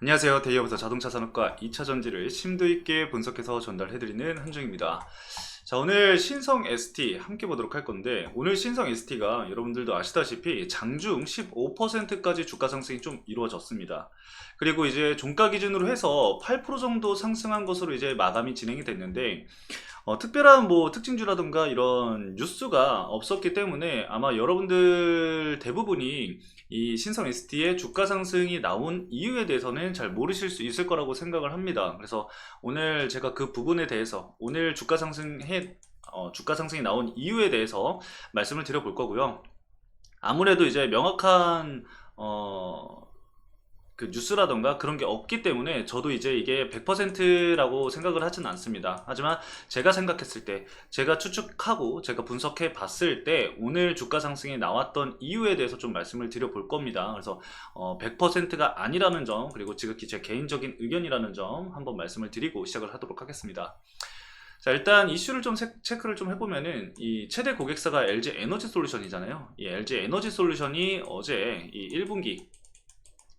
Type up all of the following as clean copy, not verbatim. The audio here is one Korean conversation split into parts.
안녕하세요. 대기업에서 자동차 산업과 2차 전지를 심도 있게 분석해서 전달해드리는 한중입니다. 자, 오늘 신성 ST 함께 보도록 할 건데, 오늘 신성 ST가 여러분들도 아시다시피 장중 15%까지 주가 상승이 좀 이루어졌습니다. 그리고 이제 종가 기준으로 해서 8% 정도 상승한 것으로 이제 마감이 진행이 됐는데, 특별한 뭐 특징주라든가 이런 뉴스가 없었기 때문에 아마 여러분들 대부분이 이 신성 ST의 주가 상승이 나온 이유에 대해서는 잘 모르실 수 있을 거라고 생각을 합니다. 그래서 오늘 제가 그 부분에 대해서 오늘 주가 상승이 나온 이유에 대해서 말씀을 드려볼 거고요. 아무래도 이제 명확한 그 뉴스라던가 그런 게 없기 때문에 저도 이제 이게 100%라고 생각을 하진 않습니다. 하지만 제가 생각했을 때, 제가 추측하고 제가 분석해 봤을 때 오늘 주가 상승이 나왔던 이유에 대해서 좀 말씀을 드려 볼 겁니다. 그래서 100%가 아니라는 점, 그리고 지극히 제 개인적인 의견이라는 점 한번 말씀을 드리고 시작을 하도록 하겠습니다. 자, 일단 이슈를 좀 체크를 좀 해보면은 이 최대 고객사가 LG 에너지 솔루션이잖아요. 이 LG 에너지 솔루션이 어제 이 1분기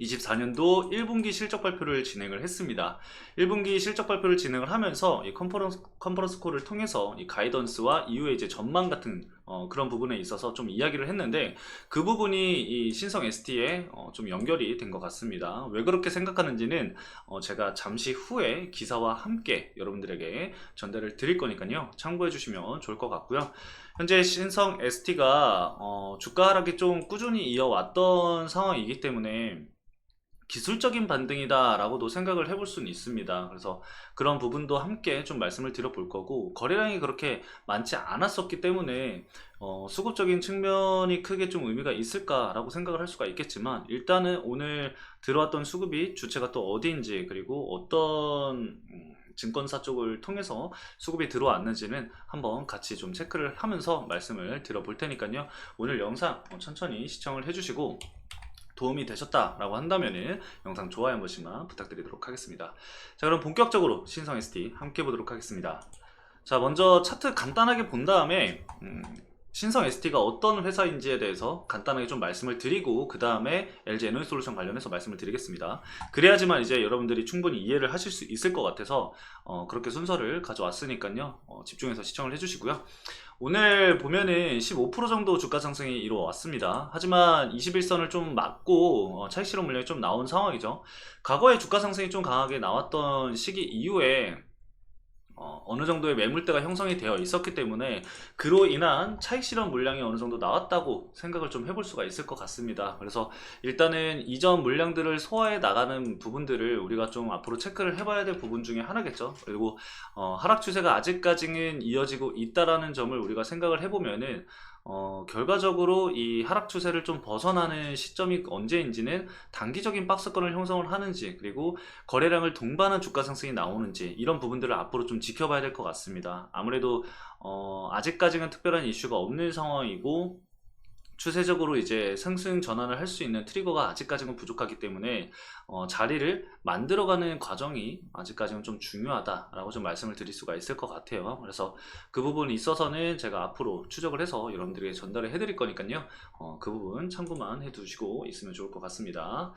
24년도 1분기 실적 발표를 진행을 했습니다. 1분기 실적 발표를 진행을 하면서 이 컨퍼런스 콜을 통해서 이 가이던스와 이후에 이제 전망 같은 그런 부분에 있어서 좀 이야기를 했는데, 그 부분이 이 신성 ST에 좀 연결이 된 것 같습니다. 왜 그렇게 생각하는지는 제가 잠시 후에 기사와 함께 여러분들에게 전달을 드릴 거니까요. 참고해 주시면 좋을 것 같고요. 현재 신성 ST가 주가 하락이 좀 꾸준히 이어왔던 상황이기 때문에 기술적인 반등이다 라고도 생각을 해볼 수는 있습니다. 그래서 그런 부분도 함께 좀 말씀을 드려볼 거고, 거래량이 그렇게 많지 않았었기 때문에 수급적인 측면이 크게 좀 의미가 있을까 라고 생각을 할 수가 있겠지만, 일단은 오늘 들어왔던 수급이 주체가 또 어디인지, 그리고 어떤 증권사 쪽을 통해서 수급이 들어왔는지는 한번 같이 좀 체크를 하면서 말씀을 드려볼 테니까요. 오늘 영상 천천히 시청을 해주시고 도움이 되셨다라고 한다면은 영상 좋아요 한 번씩만 부탁드리도록 하겠습니다. 자, 그럼 본격적으로 신성 ST 함께 보도록 하겠습니다. 자, 먼저 차트 간단하게 본 다음에 신성 ST가 어떤 회사인지에 대해서 간단하게 좀 말씀을 드리고, 그 다음에 LG 에너지 솔루션 관련해서 말씀을 드리겠습니다. 그래야지만 이제 여러분들이 충분히 이해를 하실 수 있을 것 같아서 그렇게 순서를 가져왔으니까요. 집중해서 시청을 해주시고요. 오늘 보면은 15% 정도 주가 상승이 이루어왔습니다. 하지만 21선을 좀 맞고 차익 실현 물량이 좀 나온 상황이죠. 과거에 주가 상승이 좀 강하게 나왔던 시기 이후에 어느 정도의 매물대가 형성이 되어 있었기 때문에 그로 인한 차익 실현 물량이 어느 정도 나왔다고 생각을 좀 해볼 수가 있을 것 같습니다. 그래서 일단은 이전 물량들을 소화해 나가는 부분들을 우리가 좀 앞으로 체크를 해봐야 될 부분 중에 하나겠죠. 그리고 하락 추세가 아직까지는 이어지고 있다라는 점을 우리가 생각을 해보면은 결과적으로 이 하락 추세를 좀 벗어나는 시점이 언제인지는 단기적인 박스권을 형성을 하는지, 그리고 거래량을 동반한 주가 상승이 나오는지, 이런 부분들을 앞으로 좀 지켜봐야 될 것 같습니다. 아무래도 아직까지는 특별한 이슈가 없는 상황이고, 추세적으로 이제 상승 전환을 할 수 있는 트리거가 아직까지는 부족하기 때문에 자리를 만들어가는 과정이 아직까지는 좀 중요하다라고 좀 말씀을 드릴 수가 있을 것 같아요. 그래서 그 부분에 있어서는 제가 앞으로 추적을 해서 여러분들에게 전달을 해드릴 거니까요. 그 부분 참고만 해두시고 있으면 좋을 것 같습니다.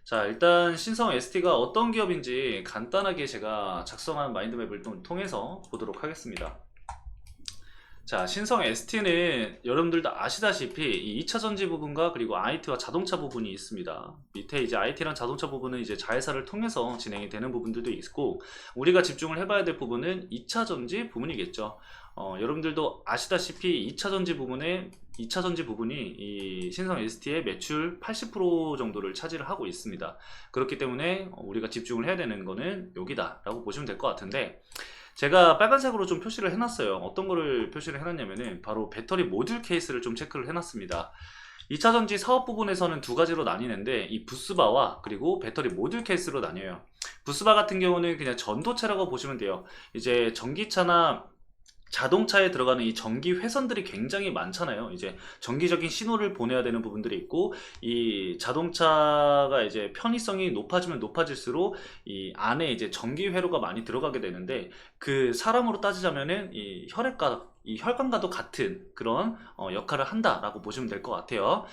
자, 일단 신성 ST가 어떤 기업인지 간단하게 제가 작성한 마인드맵을 통해서 보도록 하겠습니다. 자, 신성 ST는 여러분들도 아시다시피 이 2차 전지 부분과 그리고 IT와 자동차 부분이 있습니다. 밑에 이제 IT랑 자동차 부분은 이제 자회사를 통해서 진행이 되는 부분들도 있고, 우리가 집중을 해봐야 될 부분은 2차 전지 부분이겠죠. 여러분들도 아시다시피 2차 전지 부분이 이 신성 ST의 매출 80% 정도를 차지를 하고 있습니다. 그렇기 때문에 우리가 집중을 해야 되는 거는 여기다라고 보시면 될 것 같은데, 제가 빨간색으로 좀 표시를 해놨어요. 어떤 거를 표시를 해놨냐면은 바로 배터리 모듈 케이스를 좀 체크를 해놨습니다. 2차전지 사업 부분에서는 두 가지로 나뉘는데, 이 부스바와 그리고 배터리 모듈 케이스로 나뉘어요. 부스바 같은 경우는 그냥 전도체라고 보시면 돼요. 이제 전기차나 자동차에 들어가는 이 전기 회선들이 굉장히 많잖아요. 이제 전기적인 신호를 보내야 되는 부분들이 있고, 이 자동차가 이제 편의성이 높아지면 높아질수록 이 안에 이제 전기 회로가 많이 들어가게 되는데, 그 사람으로 따지자면은 이 혈관과도 같은 그런 역할을 한다라고 보시면 될 것 같아요.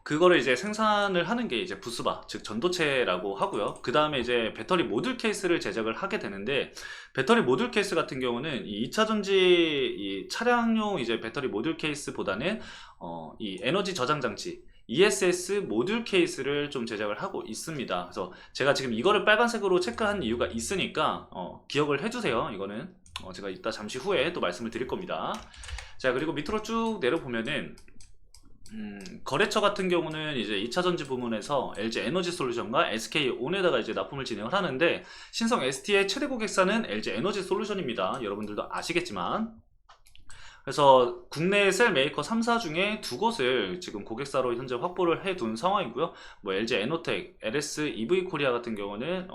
그거를 이제 생산을 하는 게 이제 부스바, 즉 전도체라고 하고요. 그 다음에 이제 배터리 모듈 케이스를 제작을 하게 되는데, 배터리 모듈 케이스 같은 경우는 이 2차 전지 이 차량용 이제 배터리 모듈 케이스보다는 이 에너지 저장 장치 ESS 모듈 케이스를 좀 제작을 하고 있습니다. 그래서 제가 지금 이거를 빨간색으로 체크한 이유가 있으니까 기억을 해주세요. 이거는 제가 이따 잠시 후에 또 말씀을 드릴 겁니다. 자, 그리고 밑으로 쭉 내려보면은 거래처 같은 경우는 이제 2차 전지 부문에서 LG 에너지 솔루션과 SK온에다가 이제 납품을 진행을 하는데, 신성 ST의 최대 고객사는 LG 에너지 솔루션입니다. 여러분들도 아시겠지만. 그래서 국내 셀 메이커 3사 중에 두 곳을 지금 고객사로 현재 확보를 해둔 상황이고요. 뭐 LG 에너텍, LS EV 코리아 같은 경우는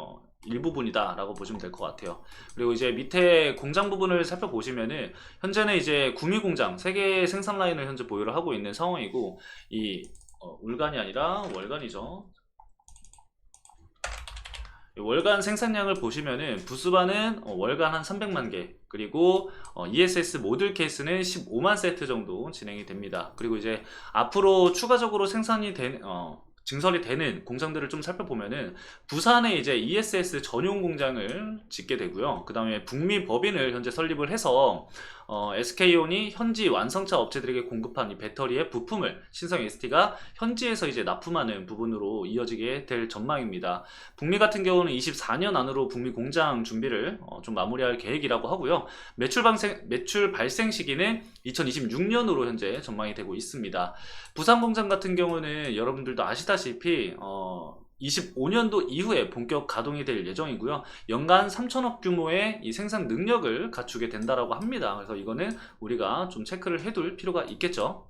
일부분이다 라고 보시면 될 것 같아요. 그리고 이제 밑에 공장 부분을 살펴보시면은 현재는 이제 구미 공장 3개의 생산 라인을 현재 보유를 하고 있는 상황이고, 이 울간이 아니라 월간이죠. 월간 생산량을 보시면은 부스바는 월간 한 300만 개, 그리고 ESS 모듈 케이스는 15만 세트 정도 진행이 됩니다. 그리고 이제 앞으로 추가적으로 생산이 증설이 되는 공장들을 좀 살펴보면은 부산에 이제 ESS 전용 공장을 짓게 되고요. 그 다음에 북미 법인을 현재 설립을 해서 SK온이 현지 완성차 업체들에게 공급한 이 배터리의 부품을 신성 ST가 현지에서 이제 납품하는 부분으로 이어지게 될 전망입니다. 북미 같은 경우는 24년 안으로 북미 공장 준비를 좀 마무리할 계획이라고 하고요. 매출 발생 시기는 2026년으로 현재 전망이 되고 있습니다. 부산 공장 같은 경우는 여러분들도 아시다시피 25년도 이후에 본격 가동이 될 예정이고요. 연간 3천억 규모의 이 생산 능력을 갖추게 된다라고 합니다. 그래서 이거는 우리가 좀 체크를 해둘 필요가 있겠죠.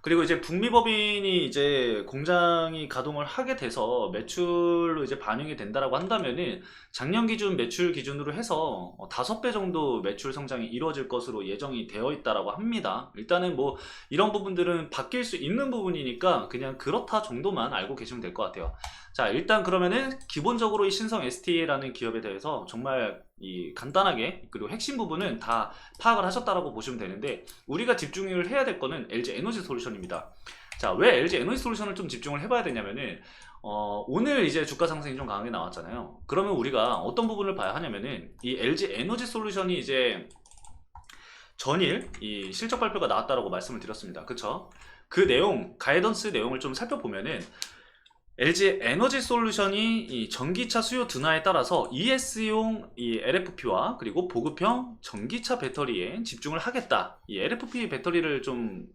그리고 이제 북미법인이 이제 공장이 가동을 하게 돼서 매출로 이제 반영이 된다라고 한다면은 작년 기준 매출 기준으로 해서 5배 정도 매출 성장이 이루어질 것으로 예정이 되어 있다라고 합니다. 일단은 뭐 이런 부분들은 바뀔 수 있는 부분이니까 그냥 그렇다 정도만 알고 계시면 될 것 같아요. 자, 일단 그러면은 기본적으로 이 신성 ST라는 기업에 대해서 정말 이 간단하게, 그리고 핵심 부분은 다 파악을 하셨다라고 보시면 되는데, 우리가 집중을 해야 될 거는 LG 에너지 솔루션입니다. 자, 왜 LG 에너지 솔루션을 좀 집중을 해봐야 되냐면은 오늘 이제 주가 상승이 좀 강하게 나왔잖아요. 그러면 우리가 어떤 부분을 봐야 하냐면은 이 LG 에너지 솔루션이 이제 전일 이 실적 발표가 나왔다라고 말씀을 드렸습니다. 그쵸? 그 내용, 가이던스 내용을 좀 살펴보면은 LG 에너지 솔루션이 이 전기차 수요 둔화에 따라서 ES용 이 LFP와 그리고 보급형 전기차 배터리에 집중을 하겠다. 이 LFP 배터리를 좀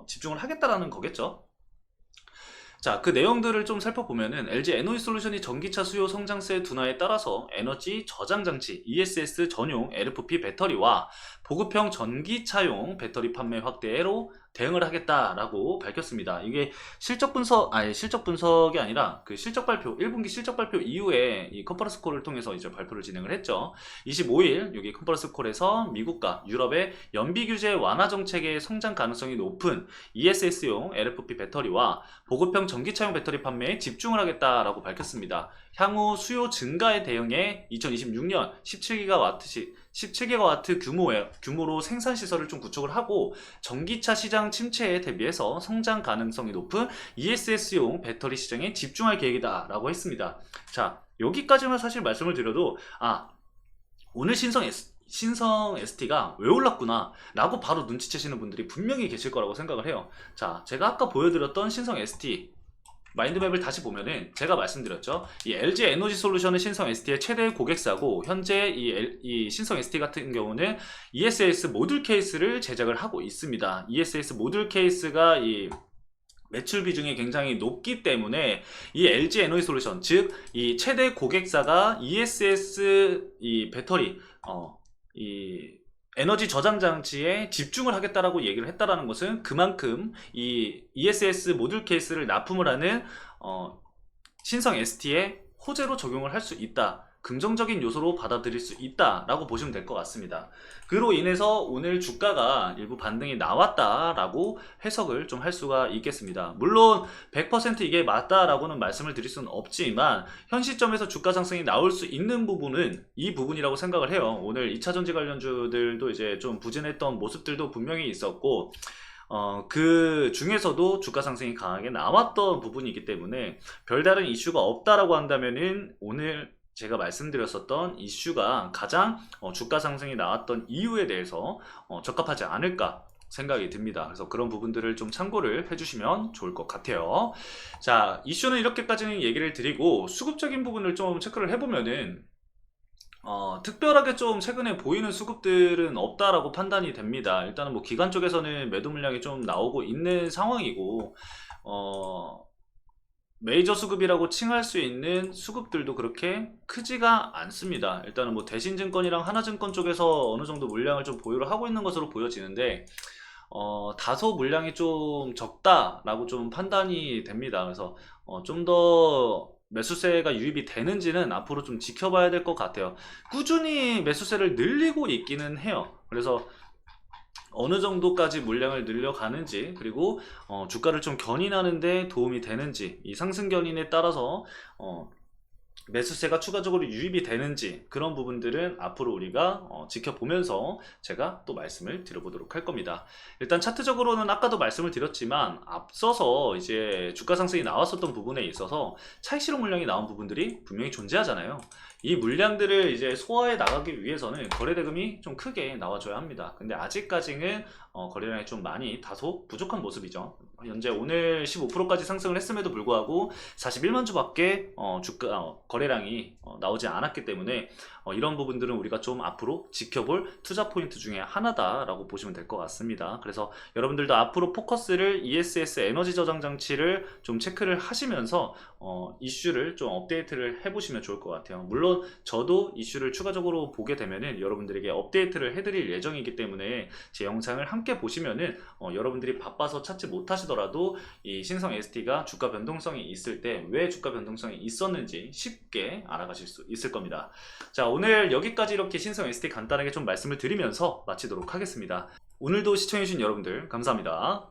집중을 하겠다라는 거겠죠. 자, 그 내용들을 좀 살펴보면은 LG 에너지 솔루션이 전기차 수요 성장세 둔화에 따라서 에너지 저장 장치 ESS 전용 LFP 배터리와 보급형 전기차용 배터리 판매 확대로 대응을 하겠다라고 밝혔습니다. 이게 실적 분석이 아니라 그 실적 발표, 1분기 실적 발표 이후에 이 컨퍼런스 콜을 통해서 이제 발표를 진행을 했죠. 25일 여기 컨퍼런스 콜에서 미국과 유럽의 연비 규제 완화 정책의 성장 가능성이 높은 ESS용 LFP 배터리와 보급형 전기차용 배터리 판매에 집중을 하겠다라고 밝혔습니다. 향후 수요 증가에 대응해 2026년 17기가와트 규모로 생산 시설을 좀 구축을 하고 전기차 시장 침체에 대비해서 성장 가능성이 높은 ESS용 배터리 시장에 집중할 계획이다 라고 했습니다. 자, 여기까지만 사실 말씀을 드려도 오늘 신성 ST가 왜 올랐구나 라고 바로 눈치채시는 분들이 분명히 계실 거라고 생각을 해요. 자, 제가 아까 보여드렸던 신성 ST 마인드맵을 다시 보면은 제가 말씀드렸죠. 이 LG 에너지 솔루션은 신성 ST의 최대 고객사고, 현재 이 신성 ST 같은 경우는 ESS 모듈 케이스를 제작을 하고 있습니다. ESS 모듈 케이스가 이 매출 비중이 굉장히 높기 때문에 이 LG 에너지 솔루션, 즉 이 최대 고객사가 ESS 이 배터리 이 에너지 저장 장치에 집중을 하겠다라고 얘기를 했다라는 것은 그만큼 이 ESS 모듈 케이스를 납품을 하는 신성 ST에 호재로 적용을 할 수 있다, 긍정적인 요소로 받아들일 수 있다라고 보시면 될 것 같습니다. 그로 인해서 오늘 주가가 일부 반등이 나왔다라고 해석을 좀 할 수가 있겠습니다. 물론 100% 이게 맞다라고는 말씀을 드릴 수는 없지만 현 시점에서 주가 상승이 나올 수 있는 부분은 이 부분이라고 생각을 해요. 오늘 2차전지 관련주들도 이제 좀 부진했던 모습들도 분명히 있었고, 그 중에서도 주가 상승이 강하게 나왔던 부분이기 때문에 별다른 이슈가 없다라고 한다면은 오늘 제가 말씀드렸었던 이슈가 가장 주가 상승이 나왔던 이유에 대해서 적합하지 않을까 생각이 듭니다. 그래서 그런 부분들을 좀 참고를 해주시면 좋을 것 같아요. 자, 이슈는 이렇게까지는 얘기를 드리고 수급적인 부분을 좀 체크를 해보면은 특별하게 좀 최근에 보이는 수급들은 없다라고 판단이 됩니다. 일단은 뭐 기관 쪽에서는 매도 물량이 좀 나오고 있는 상황이고, 메이저 수급이라고 칭할 수 있는 수급들도 그렇게 크지가 않습니다. 일단은 뭐 대신증권이랑 하나증권 쪽에서 어느 정도 물량을 좀 보유를 하고 있는 것으로 보여지는데, 다소 물량이 좀 적다라고 좀 판단이 됩니다. 그래서 좀 더 매수세가 유입이 되는지는 앞으로 좀 지켜봐야 될 것 같아요. 꾸준히 매수세를 늘리고 있기는 해요. 그래서 어느 정도까지 물량을 늘려가는지, 그리고 주가를 좀 견인하는데 도움이 되는지, 이 상승 견인에 따라서 매수세가 추가적으로 유입이 되는지, 그런 부분들은 앞으로 우리가 지켜보면서 제가 또 말씀을 드려보도록 할 겁니다. 일단 차트적으로는 아까도 말씀을 드렸지만 앞서서 이제 주가 상승이 나왔었던 부분에 있어서 차익 실현 물량이 나온 부분들이 분명히 존재하잖아요. 이 물량들을 이제 소화해 나가기 위해서는 거래대금이 좀 크게 나와줘야 합니다. 근데 아직까지는 거래량이 좀 많이 다소 부족한 모습이죠. 현재 오늘 15%까지 상승을 했음에도 불구하고 41만 주밖에 주가 거래량이 나오지 않았기 때문에 이런 부분들은 우리가 좀 앞으로 지켜볼 투자 포인트 중에 하나다라고 보시면 될 것 같습니다. 그래서 여러분들도 앞으로 포커스를 ESS 에너지 저장 장치를 좀 체크를 하시면서 이슈를 좀 업데이트를 해보시면 좋을 것 같아요. 물론 저도 이슈를 추가적으로 보게 되면은 여러분들에게 업데이트를 해드릴 예정이기 때문에 제 영상을 함께 보시면은 여러분들이 바빠서 찾지 못하시더라도 이 신성 ST가 주가 변동성이 있을 때 왜 주가 변동성이 있었는지 쉽게 알아가실 수 있을 겁니다. 자, 오늘 여기까지 이렇게 신성 ST 간단하게 좀 말씀을 드리면서 마치도록 하겠습니다. 오늘도 시청해주신 여러분들 감사합니다.